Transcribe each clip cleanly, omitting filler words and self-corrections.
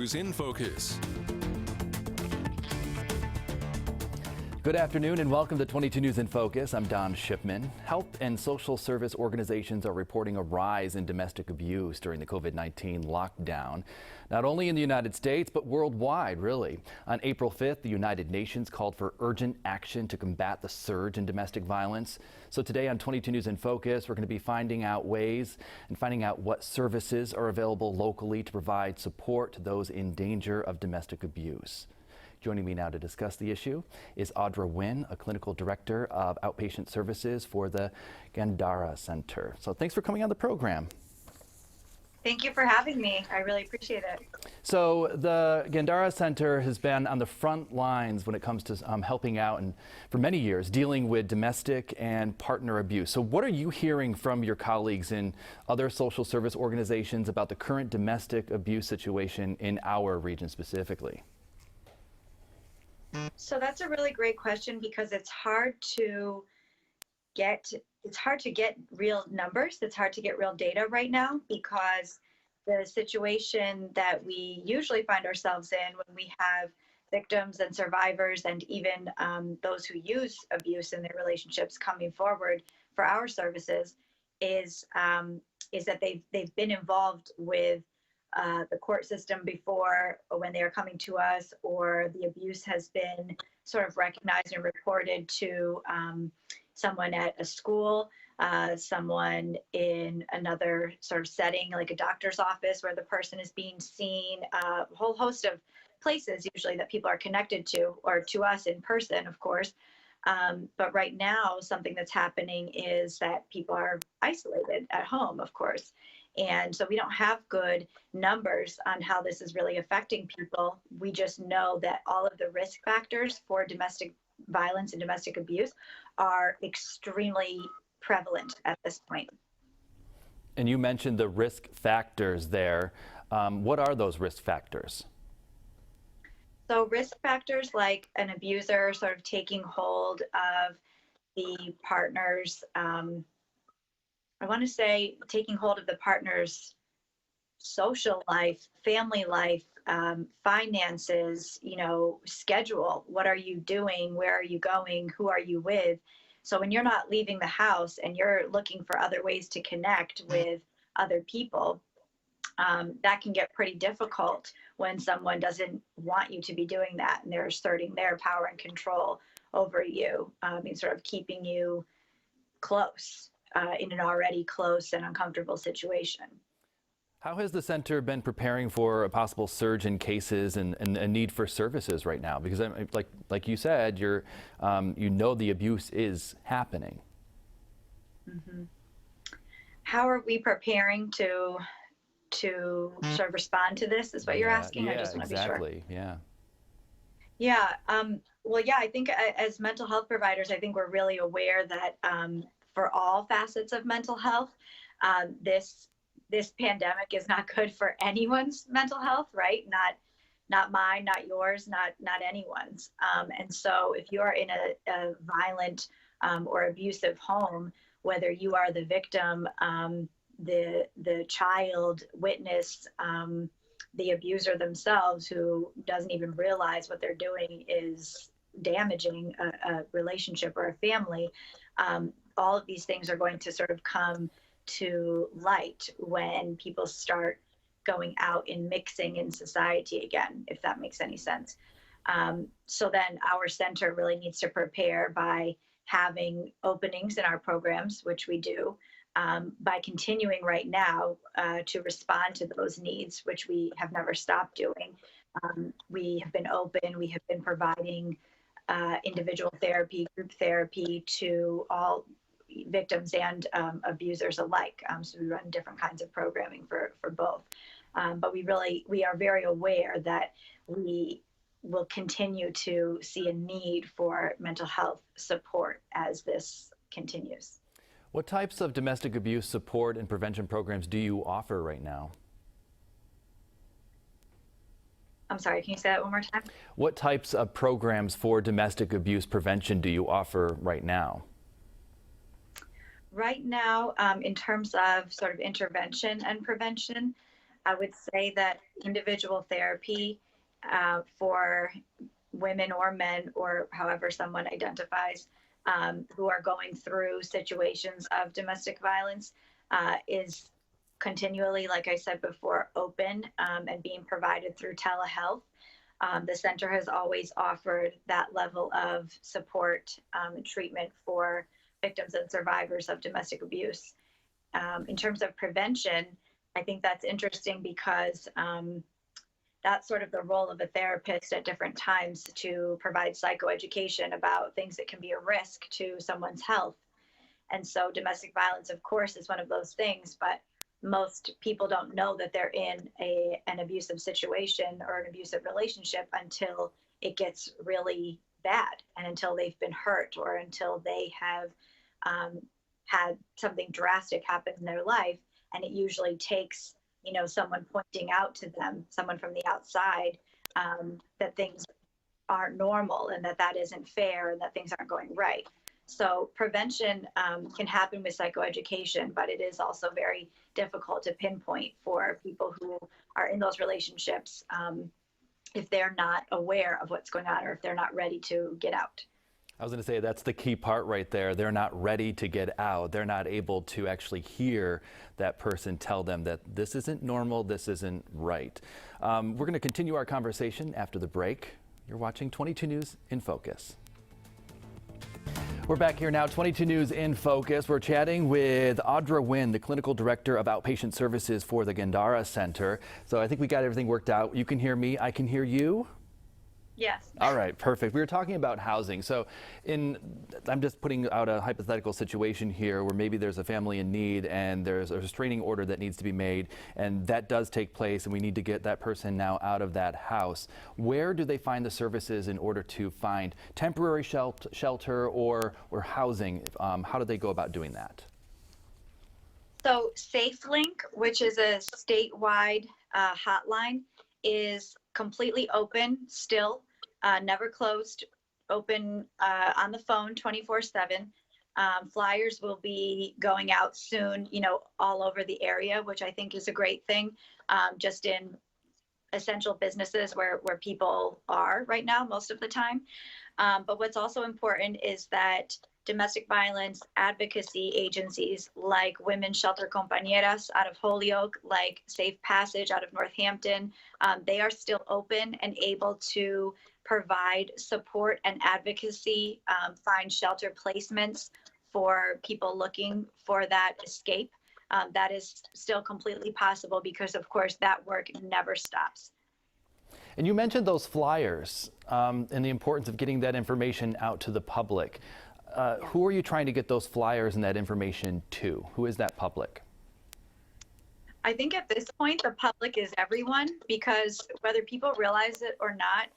News in Focus. Good afternoon and welcome to 22 News in Focus. I'm Don Shipman. Health and social service organizations are reporting a rise in domestic abuse during the COVID-19 lockdown, not only in the United States, but worldwide, really. On April 5th, the United Nations called for urgent action to combat the surge in domestic violence. So today on 22 News in Focus, we're going to be finding out ways and finding out what services are available locally to provide support to those in danger of domestic abuse. Joining me now to discuss the issue is Audra Winn, a clinical director of outpatient services for the Gandara Center. So thanks for coming on the program. Thank you for having me. I really appreciate it. So the Gandara Center has been on the front lines when it comes to helping out and for many years dealing with domestic and partner abuse. So what are you hearing from your colleagues in other social service organizations about the current domestic abuse situation in our region specifically? So that's a really great question because it's hard to get real numbers. It's hard to get real data right now because the situation that we usually find ourselves in when we have victims and survivors and even those who use abuse in their relationships coming forward for our services is that they've been involved with the court system before when they are coming to us, or the abuse has been sort of recognized and reported to someone at a school, someone in another sort of setting like a doctor's office where the person is being seen, a whole host of places usually that people are connected to, or to us in person, of course. But right now, something that's happening is that people are isolated at home, of course. And so we don't have good numbers on how this is really affecting people. We just know that all of the risk factors for domestic violence and domestic abuse are extremely prevalent at this point. And you mentioned the risk factors there. What are those risk factors? So risk factors like an abuser sort of taking hold of the partner's I want to say taking hold of the partner's social life, family life, finances, schedule. What are you doing? Where are you going? Who are you with? So when you're not leaving the house and you're looking for other ways to connect with other people, that can get pretty difficult when someone doesn't want you to be doing that and they're asserting their power and control over you, and sort of keeping you close. In an already close and uncomfortable situation. How has the center been preparing for a possible surge in cases and a need for services right now? Because like you said, you know the abuse is happening. Mm-hmm. How are we preparing to sort of respond to this? Is what you're asking? Yeah, I just want to exactly. be sure. Yeah. Yeah. Well, yeah. I think as mental health providers, I think we're really aware that. For all facets of mental health, this pandemic is not good for anyone's mental health, right? Not mine, not yours, not anyone's. And so if you are in a violent or abusive home, whether you are the victim, the child, witness, the abuser themselves who doesn't even realize what they're doing is damaging a relationship or a family, all of these things are going to sort of come to light when people start going out and mixing in society again, if that makes any sense. So then our center really needs to prepare by having openings in our programs, which we do, by continuing right now to respond to those needs, which we have never stopped doing. We have been open, we have been providing individual therapy, group therapy to all victims and abusers alike. So we run different kinds of programming for both. But we are very aware that we will continue to see a need for mental health support as this continues. What types of domestic abuse support and prevention programs do you offer right now? I'm sorry, can you say that one more time? What types of programs for domestic abuse prevention do you offer right now? Right now, in terms of sort of intervention and prevention, I would say that individual therapy for women or men, or however someone identifies, who are going through situations of domestic violence is continually, like I said before, open and being provided through telehealth. The center has always offered that level of support and treatment for victims and survivors of domestic abuse. In terms of prevention, I think that's interesting because that's sort of the role of a therapist at different times, to provide psychoeducation about things that can be a risk to someone's health. And so domestic violence, of course, is one of those things, but most people don't know that they're in an abusive situation or an abusive relationship until it gets really bad, and until they've been hurt, or until they have had something drastic happen in their life. And it usually takes, someone pointing out to them, someone from the outside, that things aren't normal, and that isn't fair, and that things aren't going right. So prevention can happen with psychoeducation, but it is also very difficult to pinpoint for people who are in those relationships if they're not aware of what's going on, or if they're not ready to get out. I was going to say that's the key part right there. They're not ready to get out. They're not able to actually hear that person tell them that this isn't normal, this isn't right. We're going to continue our conversation after the break. You're watching 22 News in Focus. We're back here now, 22 News in Focus. We're chatting with Audra Winn, the Clinical Director of Outpatient Services for the Gandara Center. So I think we got everything worked out. You can hear me, I can hear you. Yes. All right, perfect. We were talking about housing. So I'm just putting out a hypothetical situation here where maybe there's a family in need and there's a restraining order that needs to be made, and that does take place, and we need to get that person now out of that house. Where do they find the services in order to find temporary shelter or housing? How do they go about doing that? So SafeLink, which is a statewide hotline, is completely open still, never closed, open on the phone 24/7. Flyers will be going out soon, all over the area, which I think is a great thing, just in essential businesses where people are right now most of the time. But what's also important is that domestic violence advocacy agencies like Women's Shelter Compañeras out of Holyoke, like Safe Passage out of Northampton, they are still open and able to provide support and advocacy, find shelter placements for people looking for that escape. That is still completely possible because, of course, that work never stops. And you mentioned those flyers and the importance of getting that information out to the public. Who are you trying to get those flyers and that information to? Who is that public? I think at this point, the public is everyone, because whether people realize it or not,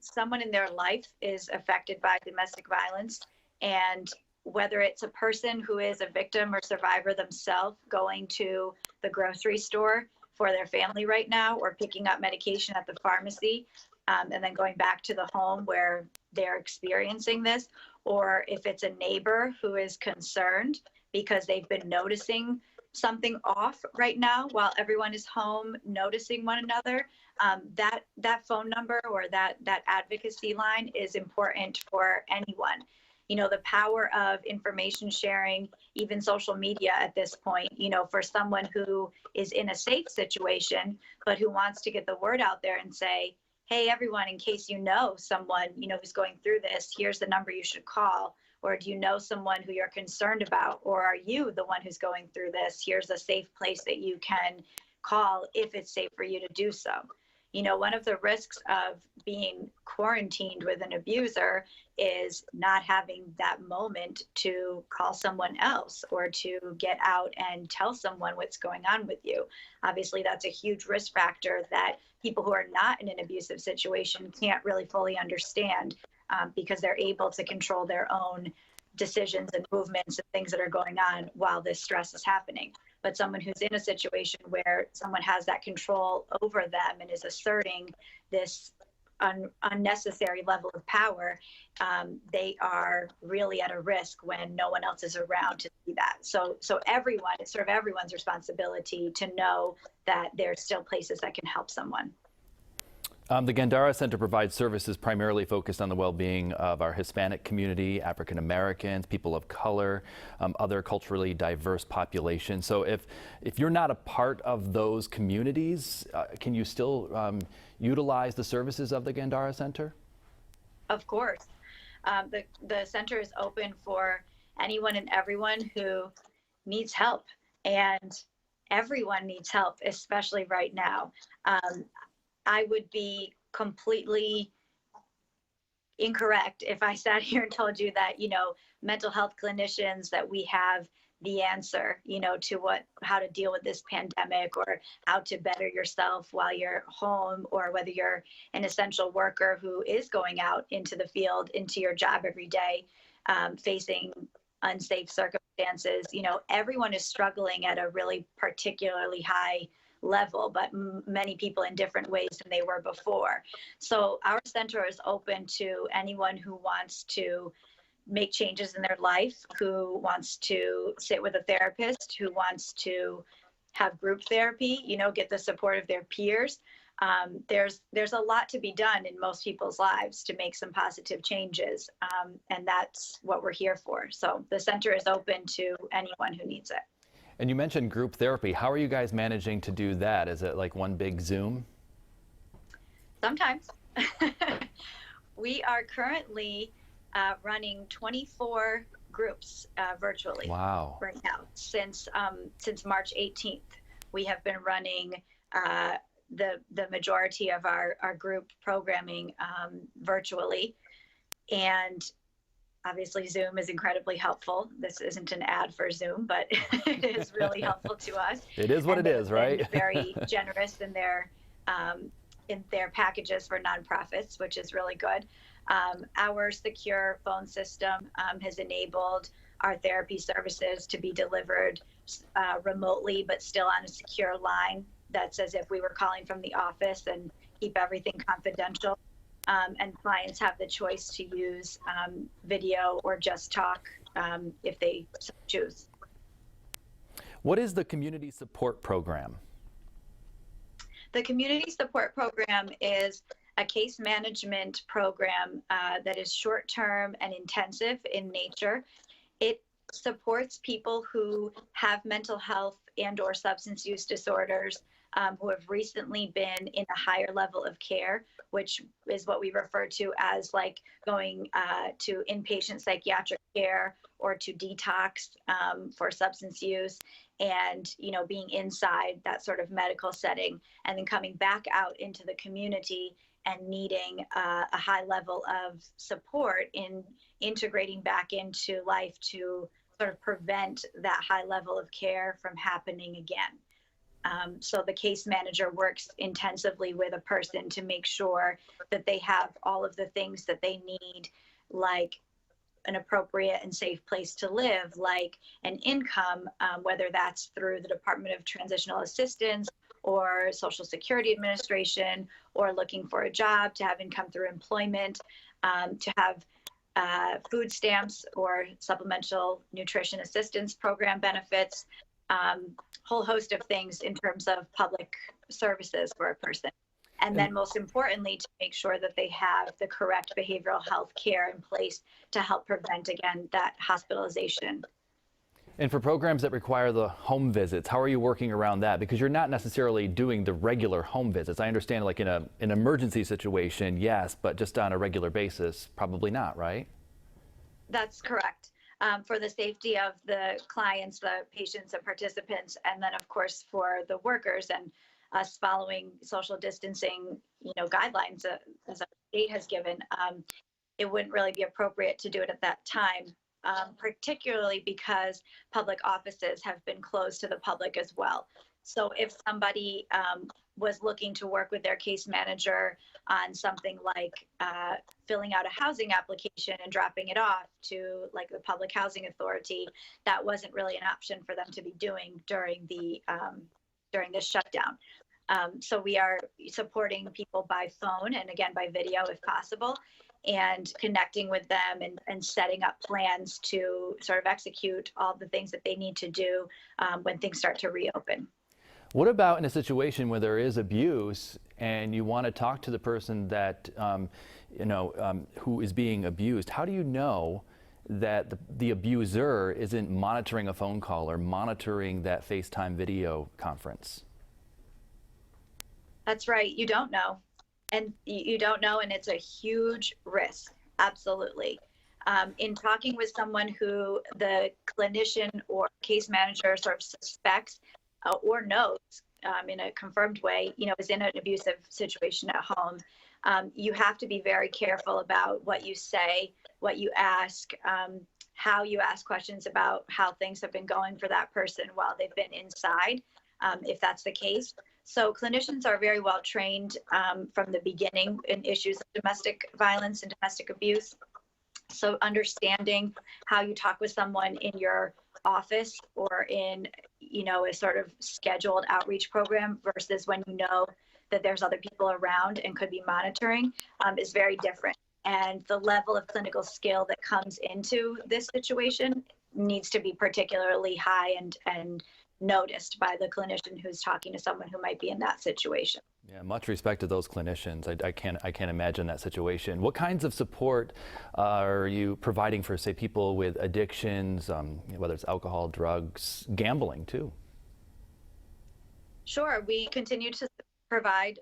someone in their life is affected by domestic violence. And whether it's a person who is a victim or survivor themselves going to the grocery store for their family right now, or picking up medication at the pharmacy, and then going back to the home where they're experiencing this, or if it's a neighbor who is concerned because they've been noticing something off right now while everyone is home, noticing one another, that phone number or that advocacy line is important for anyone. The power of information sharing, even social media at this point, for someone who is in a safe situation, but who wants to get the word out there and say, hey, everyone, in case you know someone, who's going through this, here's the number you should call. Or do you know someone who you're concerned about? Or are you the one who's going through this? Here's a safe place that you can call if it's safe for you to do so. One of the risks of being quarantined with an abuser is not having that moment to call someone else or to get out and tell someone what's going on with you. Obviously, that's a huge risk factor that people who are not in an abusive situation can't really fully understand, because they're able to control their own decisions and movements and things that are going on while this stress is happening. But someone who's in a situation where someone has that control over them and is asserting this unnecessary level of power, they are really at a risk when no one else is around to see that. So everyone, it's sort of everyone's responsibility to know that there's still places that can help someone. The Gandara Center provides services primarily focused on the well-being of our Hispanic community, African Americans, people of color, other culturally diverse populations. So if you're not a part of those communities, can you still utilize the services of the Gandara Center? Of course. The center is open for anyone and everyone who needs help, and everyone needs help, especially right now. I would be completely incorrect if I sat here and told you that, mental health clinicians, that we have the answer, to how to deal with this pandemic, or how to better yourself while you're home, or whether you're an essential worker who is going out into the field, into your job every day, facing unsafe circumstances. Everyone is struggling at a really particularly high level, but many people in different ways than they were before. So our center is open to anyone who wants to make changes in their life, who wants to sit with a therapist, who wants to have group therapy, get the support of their peers. There's a lot to be done in most people's lives to make some positive changes, and that's what we're here for. So the center is open to anyone who needs it. And you mentioned group therapy. How are you guys managing to do that? Is it like one big Zoom? Sometimes. We are currently running 24 groups virtually. Wow. Right now. Since March 18th, we have been running the majority of our group programming virtually. And obviously, Zoom is incredibly helpul. This isn't an ad for Zoom, but it is really helpful to us. It is what it is, right? Very generous in their packages for nonprofits, which is really good. Our secure phone system has enabled our therapy services to be delivered remotely, but still on a secure line. That's as if we were calling from the office, and keep everything confidential. And clients have the choice to use video or just talk if they choose. What is the community support program? The community support program is a case management program that is short-term and intensive in nature. It supports people who have mental health and or substance use disorders, who have recently been in a higher level of care, which is what we refer to as like going to inpatient psychiatric care or to detox for substance use, and being inside that sort of medical setting, and then coming back out into the community and needing a high level of support in integrating back into life to sort of prevent that high level of care from happening again. So the case manager works intensively with a person to make sure that they have all of the things that they need, like an appropriate and safe place to live, like an income, whether that's through the Department of Transitional Assistance or Social Security Administration, or looking for a job, to have income through employment, to have food stamps or supplemental nutrition assistance program benefits, whole host of things in terms of public services for a person. And then most importantly, to make sure that they have the correct behavioral health care in place to help prevent, again, that hospitalization. And for programs that require the home visits, how are you working around that? Because you're not necessarily doing the regular home visits. I understand, like in an emergency situation, yes, but just on a regular basis, probably not, right? That's correct. For the safety of the clients, the patients and participants, and then of course for the workers and us following social distancing, guidelines as our state has given, it wouldn't really be appropriate to do it at that time, particularly because public offices have been closed to the public as well. So if somebody was looking to work with their case manager on something like filling out a housing application and dropping it off to like the Public Housing Authority, that wasn't really an option for them to be doing during the during this shutdown. So we are supporting people by phone and again by video if possible, and connecting with them and setting up plans to sort of execute all the things that they need to do when things start to reopen. What about in a situation where there is abuse and you want to talk to the person that, who is being abused? How do you know that the abuser isn't monitoring a phone call or monitoring that FaceTime video conference? That's right. You don't know. And you don't know, and it's a huge risk. Absolutely. In talking with someone who the clinician or case manager sort of suspects or knows in a confirmed way, is in an abusive situation at home, you have to be very careful about what you say, what you ask, how you ask questions about how things have been going for that person while they've been inside, if that's the case. So clinicians are very well trained from the beginning in issues of domestic violence and domestic abuse. So understanding how you talk with someone in your office or in, a sort of scheduled outreach program versus when you know that there's other people around and could be monitoring is very different. And the level of clinical skill that comes into this situation needs to be particularly high and noticed by the clinician who's talking to someone who might be in that situation. Yeah, much respect to those clinicians. I can't imagine that situation. What kinds of support are you providing for, say, people with addictions, whether it's alcohol, drugs, gambling too? Sure, we continue to provide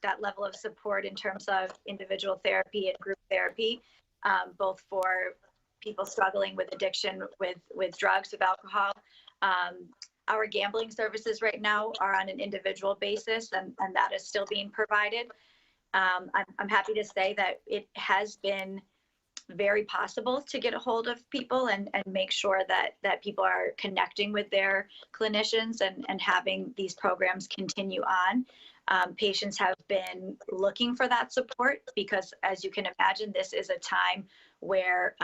that level of support in terms of individual therapy and group therapy, both for people struggling with addiction, with drugs, with alcohol. Our gambling services right now are on an individual basis, and that is still being provided. I'm happy to say that it has been very possible to get a hold of people and make sure that people are connecting with their clinicians and having these programs continue on. Patients have been looking for that support because, as you can imagine, this is a time where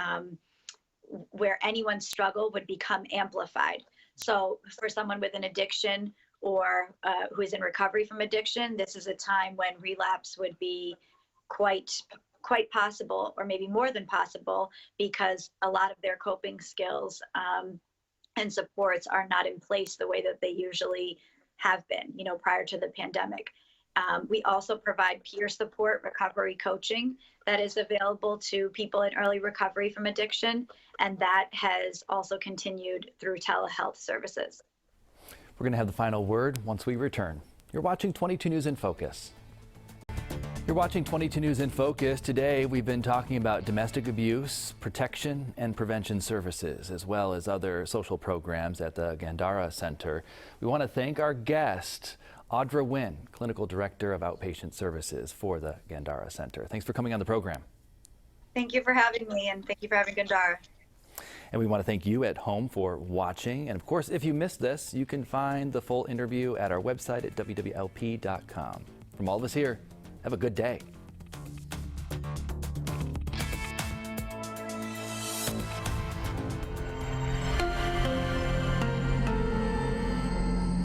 anyone's struggle would become amplified. So for someone with an addiction or who is in recovery from addiction, this is a time when relapse would be quite possible, or maybe more than possible, because a lot of their coping skills and supports are not in place the way that they usually have been, prior to the pandemic. We also provide peer support, recovery coaching that is available to people in early recovery from addiction, and that has also continued through telehealth services. We're going to have the final word once we return. You're watching 22 News in Focus. You're watching 22 News in Focus. Today we've been talking about domestic abuse, protection and prevention services, as well as other social programs at the Gandara Center. We want to thank our guest, Audra Winn, Clinical Director of Outpatient Services for the Gandara Center. Thanks for coming on the program. Thank you for having me, and thank you for having Gandara. And we want to thank you at home for watching. And of course, if you missed this, you can find the full interview at our website at wwlp.com. From all of us here, have a good day.